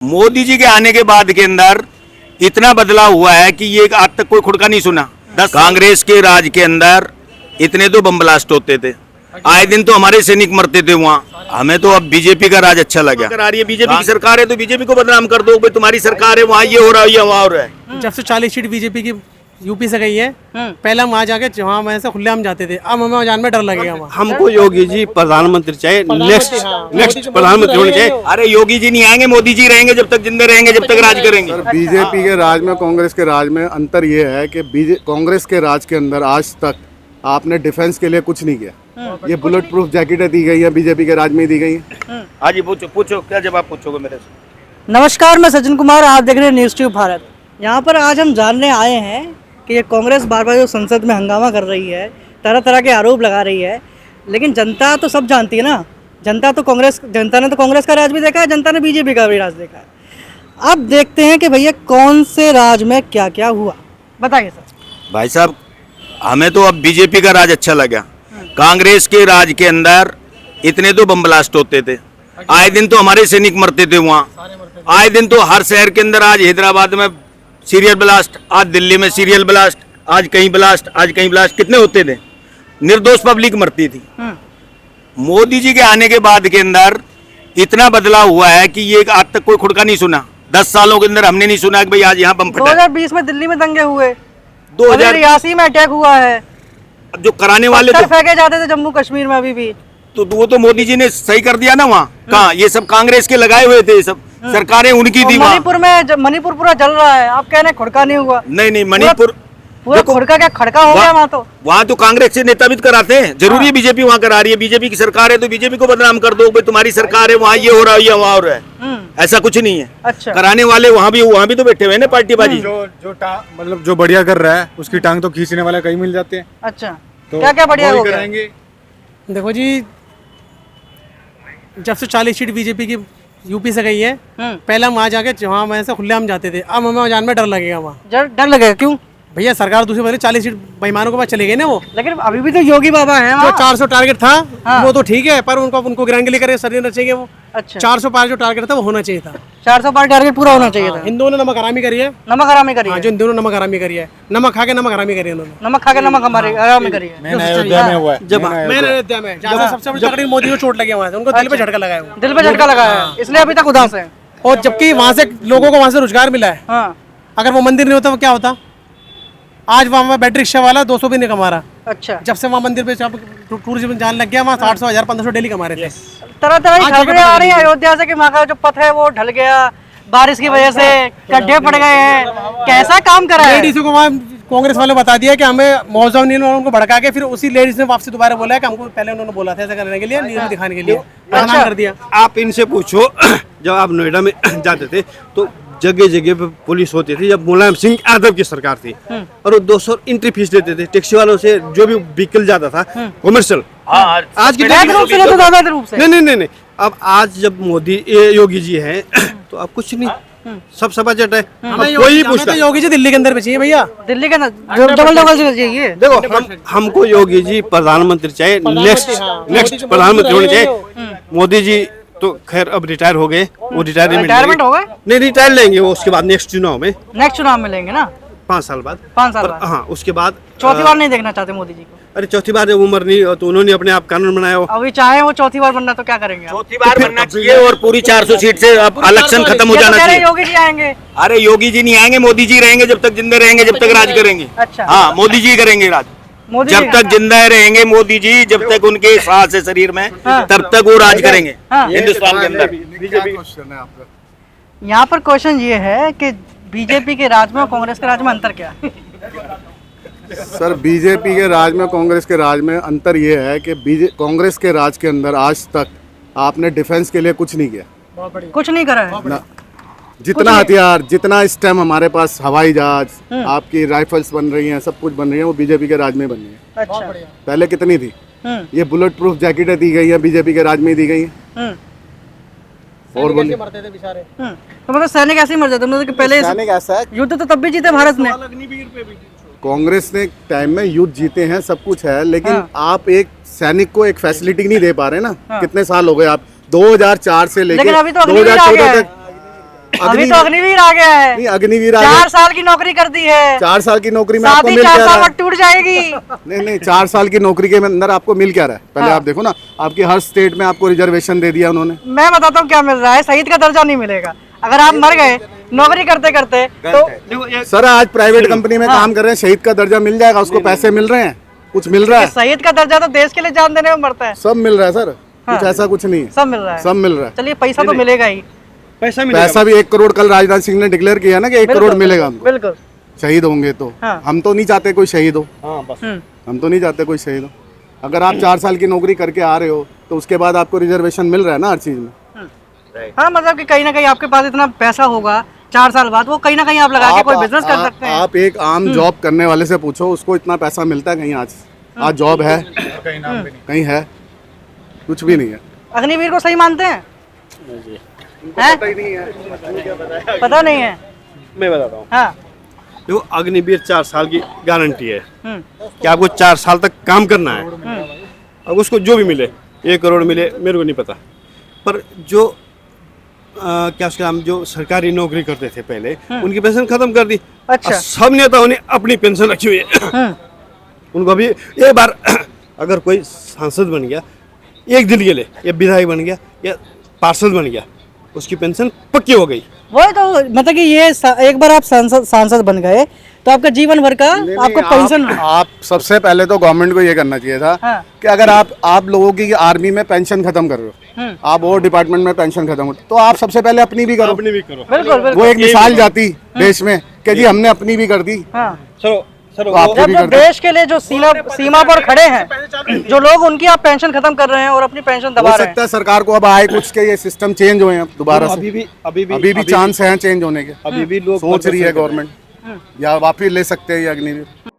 मोदी जी के आने के बाद के अंदर इतना बदलाव हुआ है कि ये आज तक कोई खुड़का नहीं सुना। कांग्रेस के राज के अंदर इतने तो बम ब्लास्ट होते थे, आए दिन तो हमारे सैनिक मरते थे वहाँ। हमें तो अब बीजेपी का राज अच्छा लगा। अगर आ रही है बीजेपी की सरकार है तो बीजेपी को बदनाम कर दो, भाई तुम्हारी सरकार है, वहाँ ये हो रहा है, ये वहाँ हो रहा है। जब से 40 सीट बीजेपी की यूपी से गई है, पहले हम वहाँ जाके वहाँ वैसे खुले हम जाते थे, अब हमें जान में डर लगेगा वहाँ। हमको योगी जी प्रधानमंत्री चाहिए, नेक्स्ट प्रधानमंत्री होने चाहिए। अरे योगी जी नहीं आएंगे, मोदी जी रहेंगे जब तक जिंदे रहेंगे, जब तक राज करेंगे। बीजेपी के राज में कांग्रेस के राज में अंतर ये है कि कांग्रेस के राज के अंदर आज तक आपने डिफेंस के लिए कुछ नहीं किया। ये बुलेट प्रूफ जैकेटें दी गई है, बीजेपी के राज में दी गई है। हाँ जी, पूछो क्या जवाब पूछोगे मेरे से। नमस्कार, मैं सचिन कुमार, आप देख रहे हैं न्यूज़ ट्यूब भारत। यहाँ पर आज हम जानने आए हैं कि ये कांग्रेस बार बार जो संसद में हंगामा कर रही है, तरह तरह के आरोप लगा रही है, लेकिन जनता तो सब जानती है ना। जनता ने तो कांग्रेस का राज भी देखा है, जनता ने बीजेपी का भी राज देखा है। अब देखते हैं कि भैया कौन से राज में क्या क्या हुआ, बताइए सर। भाई साहब, हमें तो अब बीजेपी का राज अच्छा लगा। कांग्रेस के राज के अंदर इतने तो बम ब्लास्ट होते थे, आए दिन तो हमारे सैनिक मरते थे वहाँ। आए दिन तो हर शहर के अंदर, आज हैदराबाद में सीरियल ब्लास्ट, आज दिल्ली में सीरियल ब्लास्ट, आज कहीं ब्लास्ट, आज कहीं ब्लास्ट, कितने होते थे। निर्दोष पब्लिक मरती थी। मोदी जी के आने के बाद के अंदर इतना बदलाव हुआ है कि ये आज तक कोई खुड़का नहीं सुना। 10 सालों के अंदर हमने नहीं सुना कि भाई आज यहाँ बम फटा। 2020 में दिल्ली में दंगे हुए, 2083 में अटैक हुआ है, जो कराने वाले तो फेंके जाते थे जम्मू कश्मीर में अभी भी, तो वो तो मोदी जी ने सही कर दिया ना वहाँ। कहाँ ये सब कांग्रेस के लगाए हुए थे, ये सब सरकारें उनकी थी। मणिपुर पूरा जल रहा है, आप कह रहे हैं खुड़का नहीं हुआ। नहीं, मणिपुर पूरा खुड़का क्या खड़का हो गया वहाँ तो कांग्रेस से नेता भी कराते हैं। जरूरी है बीजेपी वहाँ करा रही है, बीजेपी की सरकार है तो बीजेपी को बदनाम कर दो, भाई तुम्हारी सरकार है, वहाँ ये हो रहा है, ये वहाँ हो रहा है। ऐसा कुछ नहीं है। अच्छा, कराने वाले वहाँ भी तो बैठे हुए हैं ना, पार्टी बाजी। मतलब जो बढ़िया कर रहा है उसकी टांग तो खींचने वाले कहीं मिल जाते हैं। अच्छा, तो क्या क्या बढ़िया हो कराएंगे। देखो जी, जब से 40 सीट बीजेपी की यूपी से गई है, पहले हम वहाँ जाके वहाँ वैसे खुले हम जाते थे, अब हमें जान में डर लगेगा वहाँ। डर लगेगा क्यों? भैया सरकार दूसरी बार 40 सीट बेईमानों के पास चले गए ना वो। लेकिन अभी भी तो योगी बाबा हैं जो 400 टारगेट था, हाँ। वो तो ठीक है, पर उनको गिराने के लिए करे सर देना चाहिए वो। अच्छा, 400 पार जो टारगेट था वो होना चाहिए था। 400 पार टारगेट पूरा होना चाहिए था। हिंदुओं ने नमक हरामी करी है, नमक हरामी करी हाँ, है। जो हिंदुओं ने नमक हरामी करी है, नमक खा के नमक हरामी करी है उन्होंने। नमक खा के नमक हरामी करी है। मैंने अयोध्या में हुआ है। मैंने अयोध्या में जहाँ से सबसे बड़ी तकलीफ मोदी को चोट लगी वहाँ से, उनको दिल पे झटका लगाया हुआ। दिल पे झटका लगाया है, इसलिए अभी तक उदास है। और जबकि वहाँ से लोगों को वहाँ से रोजगार मिला है। हाँ, अगर वो मंदिर नहीं होता वो क्या होता? आज वहाँ बैटरी रिक्शा वाला 200 भी नहीं कमा रहा। अच्छा, जब से वहाँ मंदिर पे टूरिज्म जाने लग गया, वहाँ 800, 1000, 1500 डेली कमा रहे थे। तरह तरह की खबरें आ रही है अयोध्या से कि वहाँ का जो पथ है वो ढल गया, बारिश की वजह से गड्ढे पड़ गए हैं। कैसा काम करा है? लेडीज को वहाँ कांग्रेस वाले बता दिया कि हमें मौजूद नहीं, उनको भड़का के फिर उसी लेडीज ने वापसी दोबारा बोला है कि हमको पहले उन्होंने बोला था ऐसा करने के लिए, न्यूज़ में दिखाने के लिए बदनाम कर दिया। आप इनसे पूछो, जब आप नोएडा में जाते थे तो जगह जगह पे पुलिस होती थी, जब मुलायम सिंह यादव की सरकार थी, और वो 200 एंट्री फीस लेते थे टैक्सी वालों से, जो भी व्हीकल जाता था कमर्शियल। आज की नहीं, अब आज जब मोदी योगी जी हैं तो अब कुछ नहीं, सब सभा चट है। कोई पूछता योगी जी दिल्ली के अंदर में चाहिए भैया, दिल्ली के डबल से चाहिए। देखो, हमको योगी जी प्रधानमंत्री चाहिए, नेक्स्ट प्रधानमंत्री होने चाहिए। मोदी जी तो खैर अब रिटायर हो गए, वो रिटायरमेंट हो गए? नहीं, रिटायर लेंगे वो उसके बाद नेक्स्ट चुनाव में लेंगे ना, 5 साल बाद। 5 साल बाद। हाँ, उसके बाद चौथी बार नहीं देखना चाहते मोदी जी को? अरे चौथी बार जब उम्र नहीं तो उन्होंने अपने आप कानून बनाया हो। अभी चाहे वो चौथी बार बनना तो क्या करेंगे? चौथी बार बनना चाहिए और पूरी 400 सीट से अब इलेक्शन खत्म हो जाना चाहिए। योगी जी आएंगे? अरे योगी जी नहीं आएंगे, मोदी जी रहेंगे जब तक जिंदे रहेंगे, जब तक राज करेंगे। अच्छा, हाँ, मोदी जी करेंगे राज। जब तक जिंदा रहेंगे मोदी जी, जब तक उनके सांस है शरीर में, तब तक वो राज करेंगे हिंदुस्तान के अंदर। यहाँ पर क्वेश्चन ये है कि बीजेपी के राज में और कांग्रेस के राज में अंतर क्या है? सर, बीजेपी के राज में कांग्रेस के राज में अंतर ये है कि कांग्रेस के राज के अंदर आज तक आपने डिफेंस के लिए कुछ नहीं किया। कुछ नहीं करा है ना। जितना हथियार, जितना इस टाइम हमारे पास हवाई जहाज, आपकी राइफल्स बन रही हैं, सब कुछ बन रही है, वो बीजेपी के राज में बन रही है। अच्छा, पहले कितनी थी? ये बुलेट प्रूफ जैकेटें दी गई हैं, बीजेपी के राज में दी गई हैं। और बोलिए, तो मतलब सैनिक ऐसे ही मर जाते मतलब कि पहले ऐसा है, युद्ध तो तब भी जीते भारत ने। कांग्रेस ने टाइम में युद्ध जीते हैं, सब कुछ है, लेकिन आप एक सैनिक को एक फैसिलिटी नहीं दे पा रहे ना। कितने साल हो गए आप 2004 से लेकर 2014 तक अभी तो अग्निवीर आ गया है। नहीं, अग्निवीर आ 4 गया। साल की नौकरी कर दी है। 4 साल की नौकरी में आपको शादी मिल 4 क्या साल रहा बाद टूट जाएगी। है? नहीं 4 साल की नौकरी के अंदर आपको मिल क्या रहा है? पहले आप देखो ना, आपकी हर स्टेट में आपको रिजर्वेशन दे दिया उन्होंने। मैं बताता हूँ क्या मिल रहा है, शहीद का दर्जा नहीं मिलेगा। अगर आप मर गए नौकरी करते करते तो सर आज प्राइवेट कंपनी में काम कर रहे हैं, शहीद का दर्जा मिल जाएगा, उसको पैसे मिल रहे हैं, कुछ मिल रहा है, शहीद का दर्जा तो देश के लिए जान देने में मरता है। सब मिल रहा है सर, कुछ ऐसा कुछ नहीं है, सब मिल रहा है। सब मिल रहा है। चलिए पैसा तो मिलेगा ही। पैसा मिलेगा। पैसा भी 1 करोड़ कल राजनाथ सिंह ने डिक्लेयर किया ना कि 1 करोड़ मिलेगा हमको, बिल्कुल। शहीद होंगे तो। हाँ। हम तो नहीं चाहते कोई शहीद हो, हाँ बस। हम तो नहीं चाहते कोई शहीद हो। अगर आप 4 साल की नौकरी करके आ रहे हो तो उसके बाद आपको रिजर्वेशन मिल रहा है ना हर चीज में। हाँ मतलब कि कहीं ना कहीं आपके पास इतना पैसा होगा 4 साल बाद, वो कहीं ना कहीं आप लगा के कोई बिजनेस कर सकते हैं। आप एक आम जॉब करने वाले से पूछो, उसको इतना पैसा मिलता है कहीं? आज जॉब है कहीं है? कुछ भी नहीं है। अग्निवीर को सही मानते हैं? हैं? पता नहीं है। मैं बताता हूँ, हाँ। देखो अग्निवीर 4 साल की गारंटी है कि आपको 4 साल तक काम करना है। अब उसको जो भी मिले, 1 करोड़ मिले, मेरे को नहीं पता, पर जो क्या उसका नाम, जो सरकारी नौकरी करते थे पहले, उनकी पेंशन खत्म कर दी। अच्छा। और सब नेताओं ने अपनी पेंशन रखी हुई है। उनको अभी एक बार अगर कोई सांसद बन गया 1 दिन के लिए, या विधायक बन गया या पार्षद बन गया, उसकी पेंशन पक्की हो गई। वही तो मतलब कि ये एक बार आप सांसद बन गए तो आपका जीवन भर का आपको पेंशन। आप सबसे पहले तो गवर्नमेंट को ये करना चाहिए था हाँ। कि अगर आप लोगों की आर्मी में पेंशन खत्म कर रहे हो, आप और डिपार्टमेंट में पेंशन खत्म हो, तो आप सबसे पहले अपनी भी करो। अपनी भी करो। बिल्कुल बिल्कुल। वो एक मिसाल जाती देश में कि जी हमने अपनी भी कर दी, हाँ। चलो चलो, तो आपकी जब भी जो कर दो। देश के लिए जो सीमा पर खड़े हैं जो लोग, उनकी आप पेंशन खत्म कर रहे हैं और अपनी पेंशन दबा हो रहे सकता है सरकार को अब आए कुछ के ये सिस्टम चेंज हुए हैं अब दोबारा से। अभी भी चांस है चेंज होने के। अभी भी लोग सोच रही है गवर्नमेंट, या वापिस ले सकते हैं ये अग्निवीर।